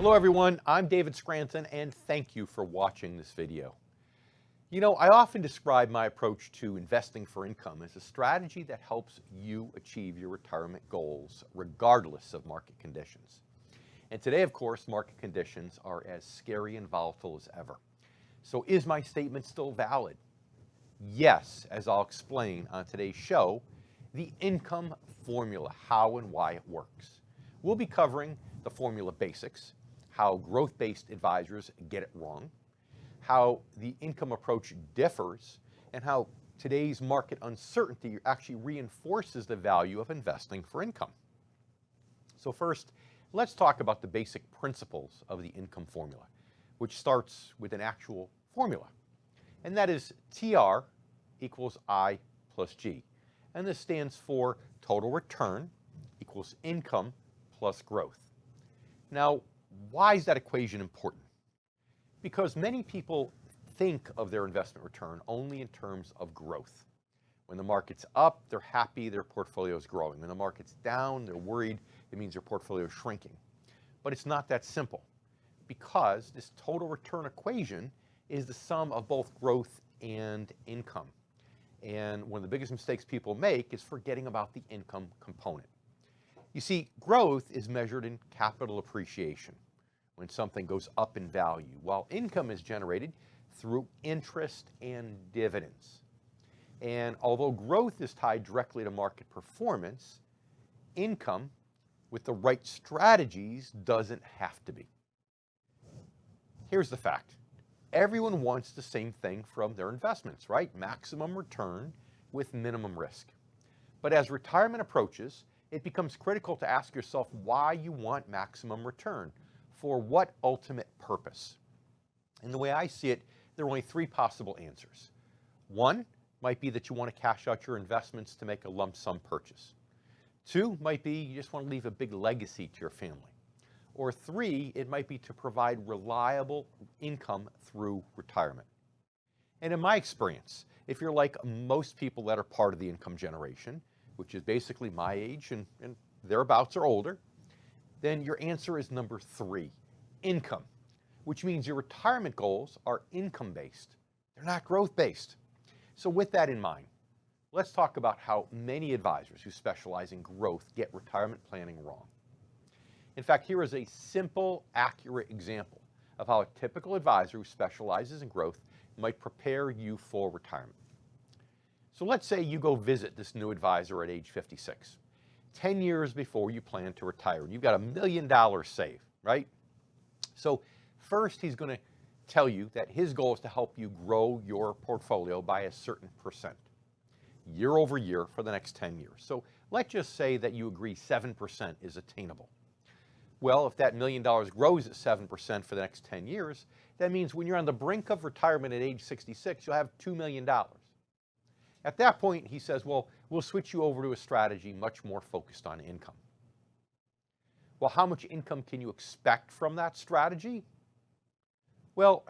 Hello everyone, I'm David Scranton and thank you for watching this video. You know, I often describe my approach to investing for income as a strategy that helps you achieve your retirement goals regardless of market conditions. And today, of course, market conditions are as scary and volatile as ever. So is my statement still valid? Yes, as I'll explain on today's show, the income formula, how and why it works. We'll be covering the formula basics, how growth-based advisors get it wrong, how the income approach differs, and how today's market uncertainty actually reinforces the value of investing for income. So first, let's talk about the basic principles of the income formula, which starts with an actual formula. And that is TR equals I plus G. And this stands for total return equals income plus growth. Now, why is that equation important? Because many people think of their investment return only in terms of growth. When the market's up, they're happy their portfolio is growing. When the market's down, they're worried it means their portfolio is shrinking. But it's not that simple, because this total return equation is the sum of both growth and income. And one of the biggest mistakes people make is forgetting about the income component. You see, growth is measured in capital appreciation, when something goes up in value, while income is generated through interest and dividends. And although growth is tied directly to market performance, income, with the right strategies, doesn't have to be. Here's the fact. Everyone wants the same thing from their investments, right? Maximum return with minimum risk. But as retirement approaches, it becomes critical to ask yourself why you want maximum return. For what ultimate purpose? And the way I see it, there are only three possible answers. One might be that you want to cash out your investments to make a lump sum purchase. Two might be you just want to leave a big legacy to your family. Or three, it might be to provide reliable income through retirement. And in my experience, if you're like most people that are part of the income generation, which is basically my age and thereabouts or older, then your answer is number three, income, which means your retirement goals are income-based. They're not growth-based. So with that in mind, let's talk about how many advisors who specialize in growth get retirement planning wrong. In fact, here is a simple, accurate example of how a typical advisor who specializes in growth might prepare you for retirement. So let's say you go visit this new advisor at age 56. 10 years before you plan to retire, and you've got $1 million saved, right? So first, he's going to tell you that his goal is to help you grow your portfolio by a certain percent, year over year for the next 10 years. So let's just say that you agree 7% is attainable. Well, if that $1 million grows at 7% for the next 10 years, that means when you're on the brink of retirement at age 66, you'll have $2 million. At that point, he says, well, we'll switch you over to a strategy much more focused on income. Well, how much income can you expect from that strategy? Well,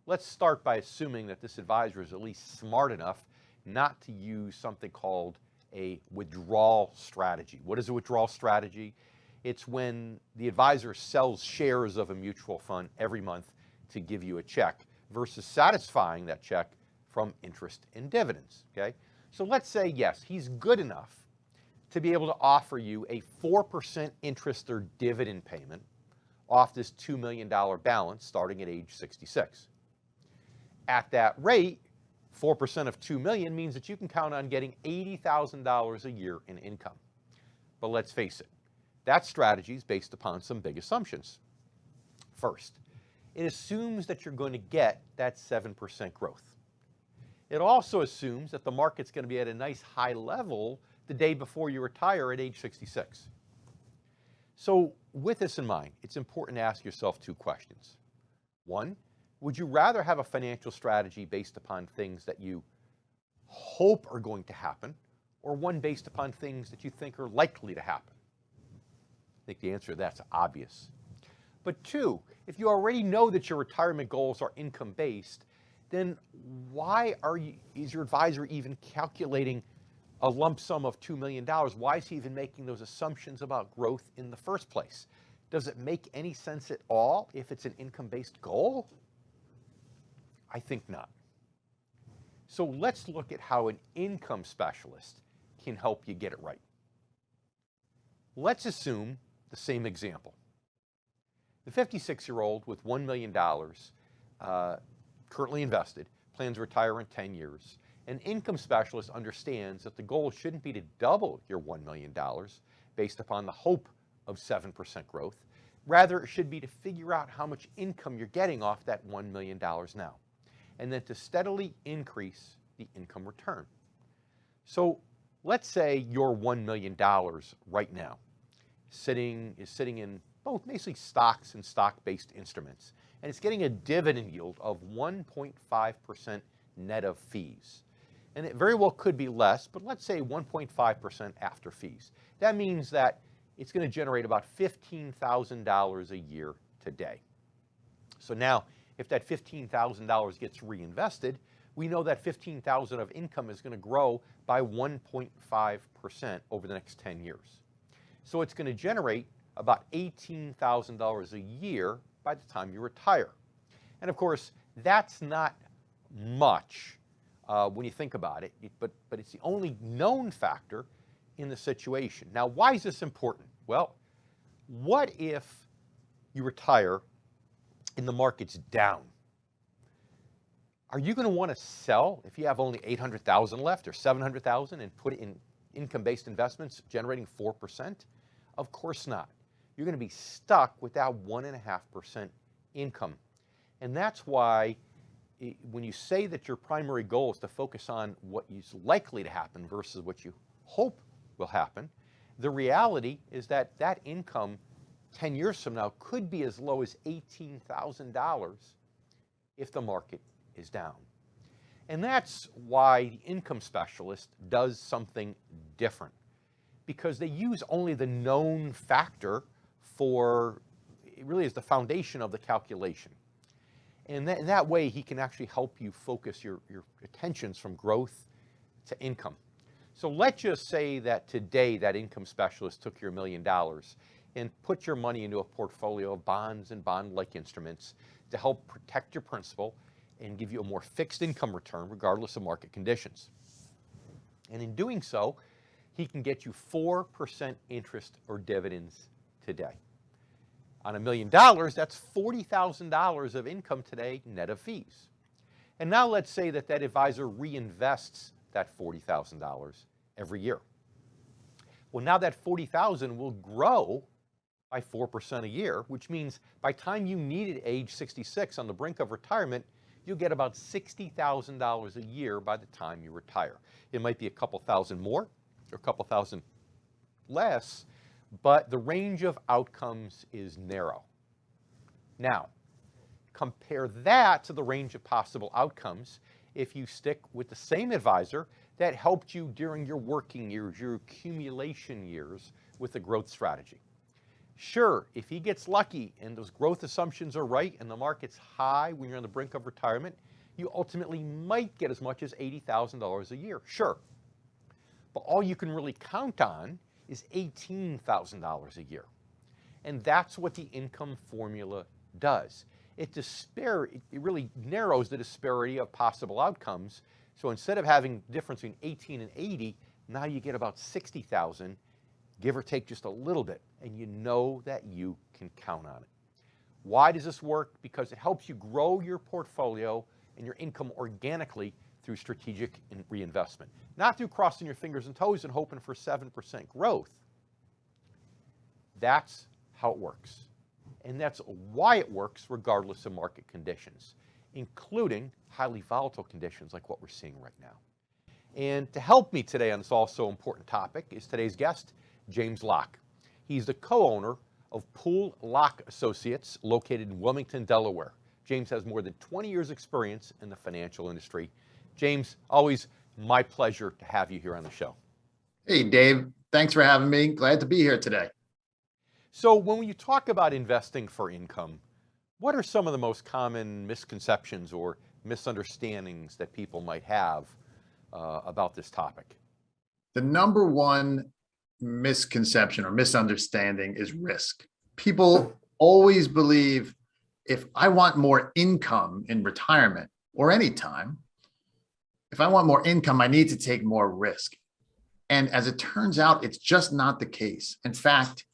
let's start by assuming that this advisor is at least smart enough not to use something called a withdrawal strategy. What is a withdrawal strategy? It's when the advisor sells shares of a mutual fund every month to give you a check versus satisfying that check from interest and dividends, okay? So let's say, yes, he's good enough to be able to offer you a 4% interest or dividend payment off this $2 million balance starting at age 66. At that rate, 4% of $2 million means that you can count on getting $80,000 a year in income. But let's face it, that strategy is based upon some big assumptions. First, it assumes that you're going to get that 7% growth. It also assumes that the market's going to be at a nice high level the day before you retire at age 66. So with this in mind, it's important to ask yourself two questions. One, would you rather have a financial strategy based upon things that you hope are going to happen, or one based upon things that you think are likely to happen? I think the answer to that's obvious. But two, if you already know that your retirement goals are income-based, then why is your advisor even calculating a lump sum of $2 million? Why is he even making those assumptions about growth in the first place? Does it make any sense at all if it's an income-based goal? I think not. So let's look at how an income specialist can help you get it right. Let's assume the same example. The 56-year-old with $1 million currently invested, plans to retire in 10 years. An income specialist understands that the goal shouldn't be to double your $1 million based upon the hope of 7% growth. Rather, it should be to figure out how much income you're getting off that $1 million now, and then to steadily increase the income return. So let's say your $1 million right now is sitting in both basically stocks and stock-based instruments, and it's getting a dividend yield of 1.5% net of fees. And it very well could be less, but let's say 1.5% after fees. That means that it's going to generate about $15,000 a year today. So now, if that $15,000 gets reinvested, we know that $15,000 of income is going to grow by 1.5% over the next 10 years. So it's going to generate about $18,000 a year by the time you retire. And of course, that's not much when you think about it, but it's the only known factor in the situation. Now, why is this important? Well, what if you retire and the market's down? Are you going to want to sell if you have only $800,000 left or $700,000 and put it in income-based investments generating 4%? Of course not. You're going to be stuck with that 1.5% income. And that's why when you say that your primary goal is to focus on what is likely to happen versus what you hope will happen, the reality is that that income 10 years from now could be as low as $18,000 if the market is down. And that's why the income specialist does something different, because they use only the known factor for, it really is the foundation of the calculation. And that way he can actually help you focus your attentions from growth to income. So let's just say that today that income specialist took your $1 million and put your money into a portfolio of bonds and bond-like instruments to help protect your principal and give you a more fixed income return regardless of market conditions. And in doing so, he can get you 4% interest or dividends today. On $1 million, that's $40,000 of income today, net of fees. And now let's say that that advisor reinvests that $40,000 every year. Well, now that $40,000 will grow by 4% a year, which means by the time you need it at age 66 on the brink of retirement, you'll get about $60,000 a year by the time you retire. It might be a couple thousand more or a couple thousand less, but the range of outcomes is narrow. Now, compare that to the range of possible outcomes if you stick with the same advisor that helped you during your working years, your accumulation years with the growth strategy. Sure, if he gets lucky and those growth assumptions are right and the market's high when you're on the brink of retirement, you ultimately might get as much as $80,000 a year, sure. But all you can really count on is $18,000 a year. And that's what the income formula does. It really narrows the disparity of possible outcomes. So instead of having a difference between 18 and 80, now you get about 60,000, give or take just a little bit, and you know that you can count on it. Why does this work? Because it helps you grow your portfolio and your income organically through strategic reinvestment, not through crossing your fingers and toes and hoping for 7% growth. That's how it works. And that's why it works regardless of market conditions, including highly volatile conditions like what we're seeing right now. And to help me today on this also important topic is today's guest, James Locke. He's the co-owner of Pool Locke Associates, located in Wilmington, Delaware. James has more than 20 years experience in the financial industry. James, always my pleasure to have you here on the show. Hey, Dave. Thanks for having me. Glad to be here today. So when you talk about investing for income, what are some of the most common misconceptions or misunderstandings that people might have about this topic? The number one misconception or misunderstanding is risk. people always believe if I want more income in retirement or any time, if I want more income, I need to take more risk. And as it turns out, it's just not the case. In fact,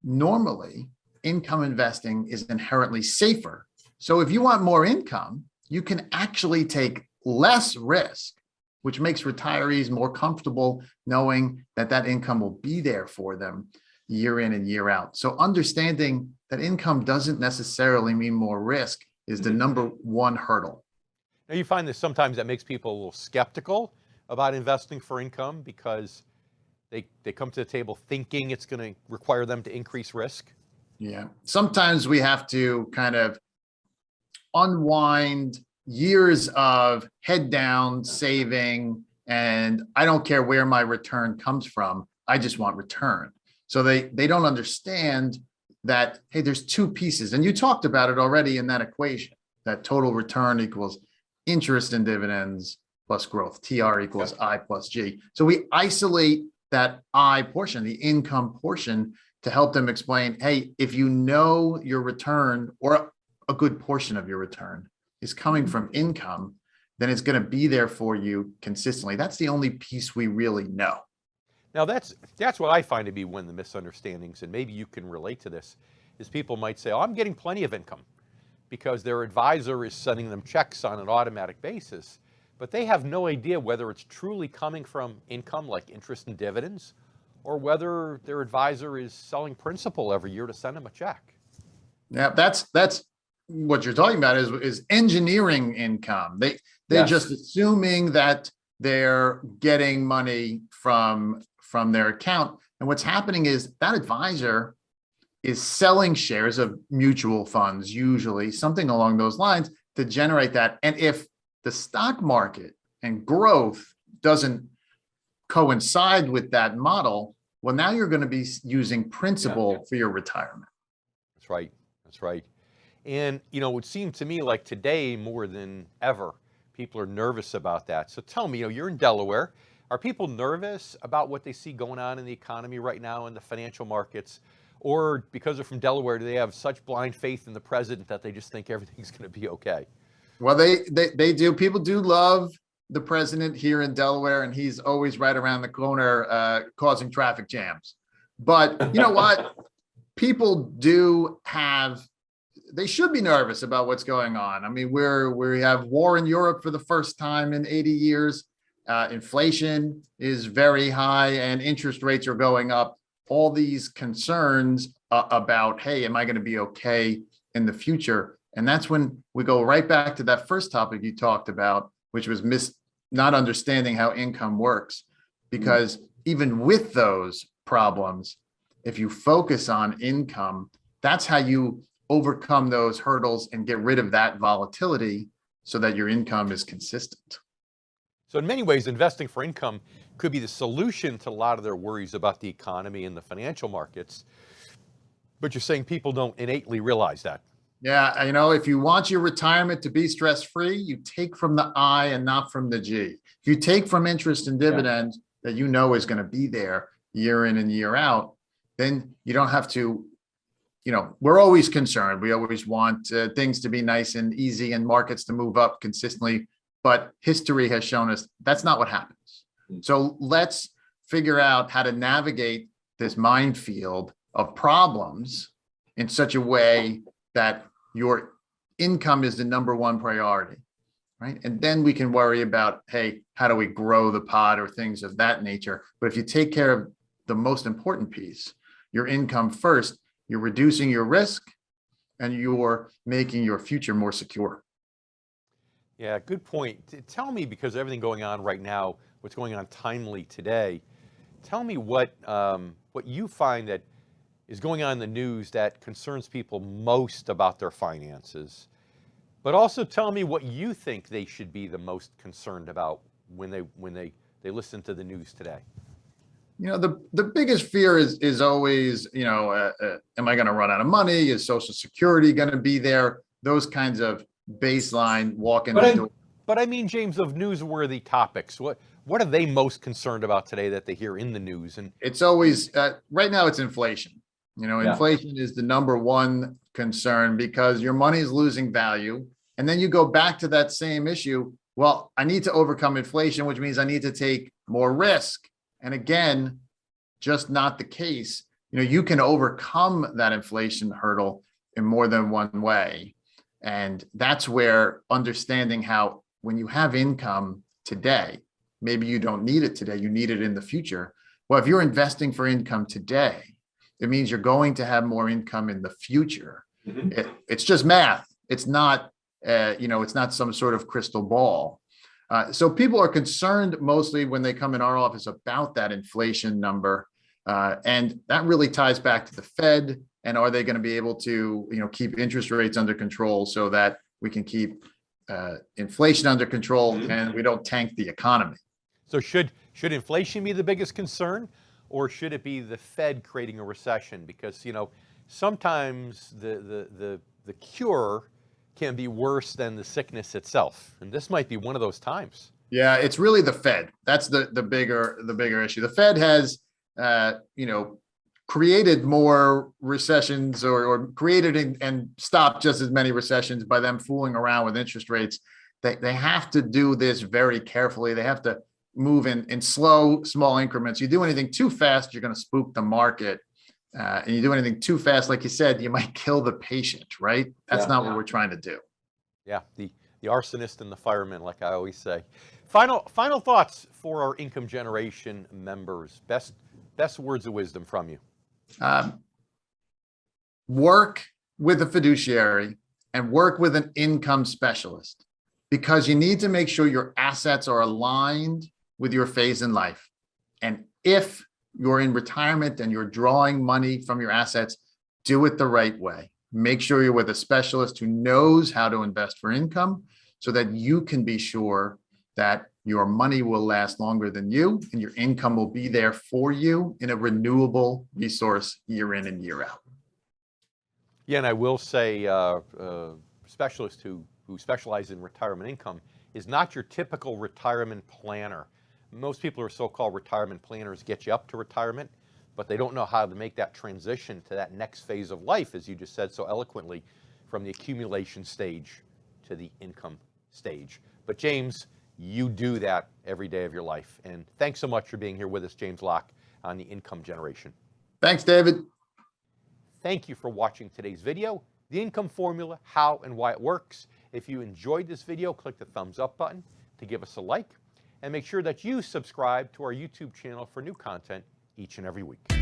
normally income investing is inherently safer. So if you want more income, you can actually take less risk, which makes retirees more comfortable knowing that that income will be there for them year in and year out. So understanding that income doesn't necessarily mean more risk is the number one hurdle. Now you find that sometimes that makes people a little skeptical about investing for income because they come to the table thinking it's going to require them to increase risk. Yeah. Sometimes we have to kind of unwind years of head down saving, and I don't care where my return comes from. I just want return. So they don't understand that, hey, there's two pieces. And you talked about it already in that equation, that total return equals interest and dividends plus growth, TR equals I plus G. So we isolate that I portion, the income portion, to help them explain, hey, if you know your return or a good portion of your return is coming from income, then it's going to be there for you consistently. That's the only piece we really know. Now that's what I find to be one of the misunderstandings, and maybe you can relate to this, is people might say, oh, I'm getting plenty of income because their advisor is sending them checks on an automatic basis, but they have no idea whether it's truly coming from income like interest and dividends, or whether their advisor is selling principal every year to send them a check. Yeah, that's what you're talking about is engineering income. They're Yes. just assuming that they're getting money from their account. And what's happening is that advisor is selling shares of mutual funds, usually something along those lines, to generate that. And if the stock market and growth doesn't coincide with that model, well, now you're going to be using principal for your retirement. That's right. That's right. And, you know, it would seem to me like today more than ever, people are nervous about that. So tell me, you're in Delaware. Are people nervous about what they see going on in the economy right now in the financial markets? Or because they're from Delaware, do they have such blind faith in the president that they just think everything's going to be okay? Well, they do. People do love the president here in Delaware, and he's always right around the corner causing traffic jams. But you know what? People they should be nervous about what's going on. I mean, we have war in Europe for the first time in 80 years. Inflation is very high and interest rates are going up. All these concerns about, hey, am I going to be okay in the future? And that's when we go right back to that first topic you talked about, which was not understanding how income works. Because even with those problems, if you focus on income, that's how you overcome those hurdles and get rid of that volatility so that your income is consistent. So in many ways, investing for income could be the solution to a lot of their worries about the economy and the financial markets. But you're saying people don't innately realize that. Yeah, if you want your retirement to be stress-free, you take from the I and not from the G. If you take from interest and dividends that you know is going to be there year in and year out, then you don't have to, we're always concerned. We always want things to be nice and easy and markets to move up consistently. But history has shown us that's not what happens. So let's figure out how to navigate this minefield of problems in such a way that your income is the number one priority, right? And then we can worry about, hey, how do we grow the pot or things of that nature? But if you take care of the most important piece, your income first, you're reducing your risk and you're making your future more secure. Yeah, good point. Tell me, because of everything going on right now, what's going on timely today, tell me what you find that is going on in the news that concerns people most about their finances, but also tell me what you think they should be the most concerned about when they listen to the news today. The biggest fear is always, am I going to run out of money? Is Social Security going to be there? Those kinds of baseline walk in the door. But I mean, James, of newsworthy topics, what are they most concerned about today that they hear in the news? And it's always right now it's inflation. Yeah. Inflation is the number one concern because your money is losing value. And then you go back to that same issue. Well, I need to overcome inflation, which means I need to take more risk. And again, just not the case. You can overcome that inflation hurdle in more than one way. And that's where understanding how when you have income today, maybe you don't need it today, you need it in the future. Well, if you're investing for income today, it means you're going to have more income in the future. It's just math. It's not, it's not some sort of crystal ball. So people are concerned mostly when they come in our office about that inflation number. And that really ties back to the Fed. And are they going to be able to, keep interest rates under control so that we can keep inflation under control and we don't tank the economy? So should inflation be the biggest concern, or should it be the Fed creating a recession? Because sometimes the cure can be worse than the sickness itself, and this might be one of those times. Yeah, it's really the Fed. That's the bigger issue. The Fed has created more recessions or created and stopped just as many recessions by them fooling around with interest rates. They have to do this very carefully. They have to move in slow, small increments. You do anything too fast, you're going to spook the market. And you do anything too fast, like you said, you might kill the patient, right? That's not what we're trying to do. Yeah, the arsonist and the fireman, like I always say. Final thoughts for our income generation members. Best words of wisdom from you. Work with a fiduciary and work with an income specialist, because you need to make sure your assets are aligned with your phase in life. And if you're in retirement and you're drawing money from your assets, do it the right way. Make sure you're with a specialist who knows how to invest for income so that you can be sure that your money will last longer than you and your income will be there for you in a renewable resource year in and year out. Yeah, and I will say specialist who specialize in retirement income is not your typical retirement planner. Most people who are so-called retirement planners get you up to retirement, but they don't know how to make that transition to that next phase of life, as you just said so eloquently, from the accumulation stage to the income stage. But James, you do that every day of your life. And thanks so much for being here with us, James Locke, on the income generation. Thanks, David. Thank you for watching today's video, The Income Formula, How and Why It Works. If you enjoyed this video, click the thumbs up button to give us a like, and make sure that you subscribe to our YouTube channel for new content each and every week.